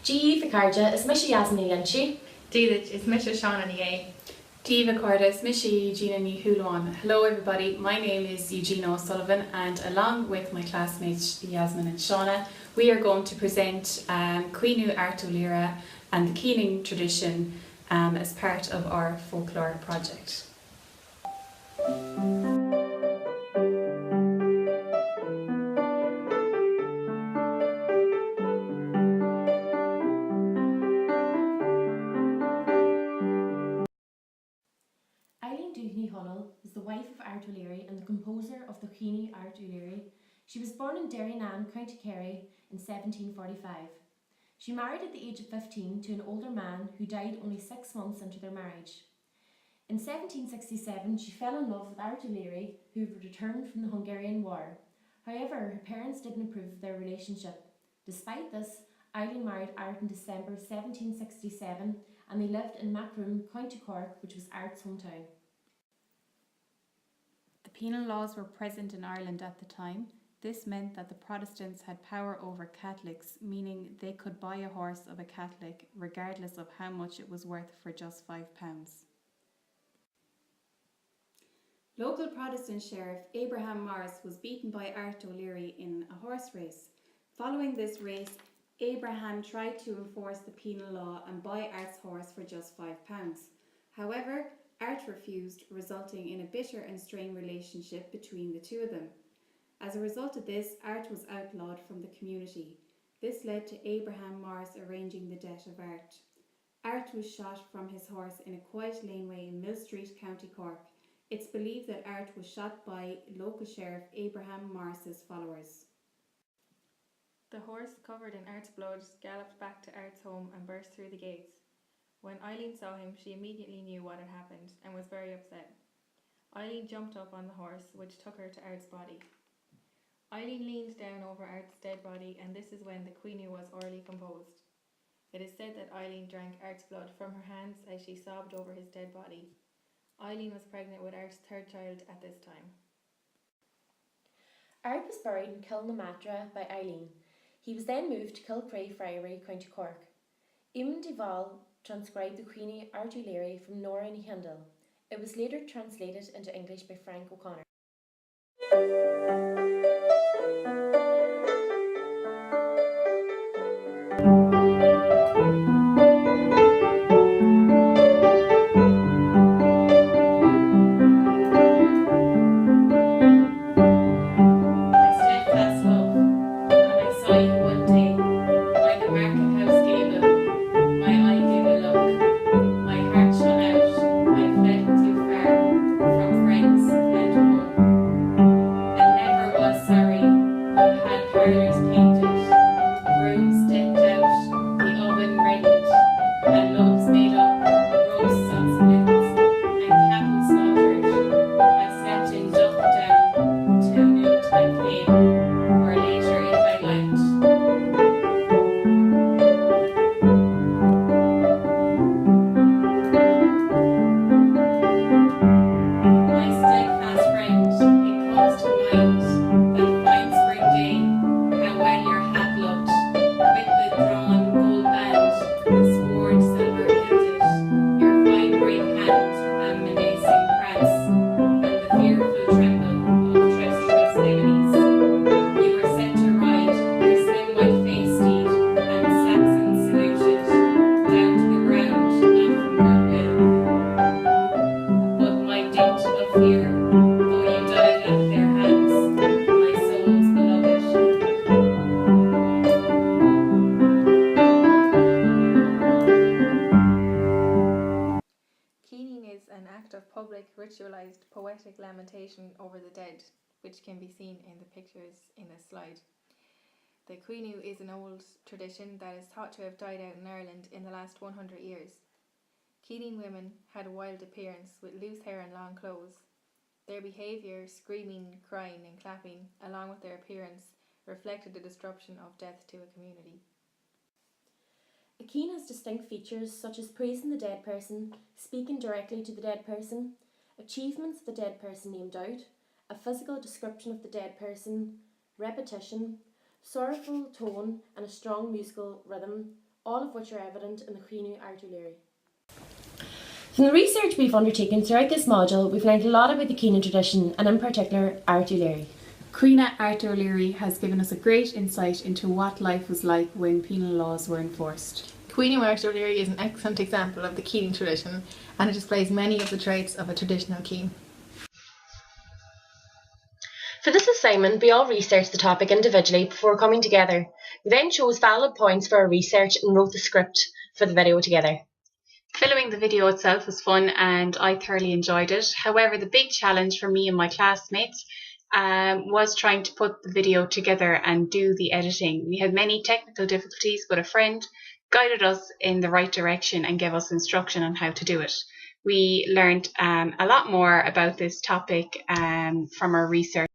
G Vicarja is Misha Yasmin Yanchi. Dílit is Misha shauna ni. Diva Cordes, Mishi Eugina ni Hulon. Hello everybody, my name is Eugina O'Sullivan and along with my classmates Yasmin and Shauna, we are going to present Cuinu Art O'Leary and the Keening tradition as part of our folklore project. Was the wife of Art O'Leary and the composer of the Cuinu Art O'Leary. She was born in Derrynane, County Kerry in 1745. She married at the age of 15 to an older man who died only 6 months into their marriage. In 1767 she fell in love with Art O'Leary, who had returned from the Hungarian War. However, her parents didn't approve of their relationship. Despite this, Eileen married Art in December 1767 and they lived in Macroom, County Cork, which was Art's hometown. The penal laws were present in Ireland at the time. This meant that the Protestants had power over Catholics, meaning they could buy a horse of a Catholic regardless of how much it was worth for just £5. Local Protestant Sheriff Abraham Morris was beaten by Art O'Leary in a horse race. Following this race, Abraham tried to enforce the penal law and buy Art's horse for just £5. However, Art refused, resulting in a bitter and strained relationship between the two of them. As a result of this, Art was outlawed from the community. This led to Abraham Morris arranging the death of Art. Art was shot from his horse in a quiet laneway in Mill Street, County Cork. It's believed that Art was shot by local sheriff Abraham Morris's followers. The horse, covered in Art's blood, galloped back to Art's home and burst through the gates. When Eileen saw him, she immediately knew what had happened and was very upset. Eileen jumped up on the horse, which took her to Art's body. Eileen leaned down over Art's dead body, and this is when the Cuinu was orally composed. It is said that Eileen drank Art's blood from her hands as she sobbed over his dead body. Eileen was pregnant with Art's third child at this time. Art was buried in Kilnamatra by Eileen. He was then moved to Kilcray Friary, County Cork. Eamon Duval transcribed the Cuinu Art O'Leary from Nora ní Hindle. It was later translated into English by Frank O'Connor. Public ritualized poetic lamentation over the dead, which can be seen in the pictures in this slide. The Cuinu is an old tradition that is thought to have died out in Ireland in the last 100 years. Keening women had a wild appearance with loose hair and long clothes. Their behaviour, screaming, crying and clapping, along with their appearance, reflected the disruption of death to a community. A keen has distinct features such as praising the dead person, speaking directly to the dead person, achievements of the dead person named out, a physical description of the dead person, repetition, sorrowful tone and a strong musical rhythm, all of which are evident in the Chinú Art O'Leary. From the research we've undertaken throughout this module, we've learned a lot about the Chinú tradition and in particular Art O'Leary. Cuoine Art O'Leary has given us a great insight into what life was like when penal laws were enforced. Cuoine Art O'Leary is an excellent example of the Chinú tradition, and it displays many of the traits of a traditional Chin. For this assignment, we all researched the topic individually before coming together. We then chose valid points for our research and wrote the script for the video together. Filming the video itself was fun and I thoroughly enjoyed it. However, the big challenge for me and my classmates was trying to put the video together and do the editing. We had many technical difficulties, but a friend guided us in the right direction and gave us instruction on how to do it. We learned a lot more about this topic from our research.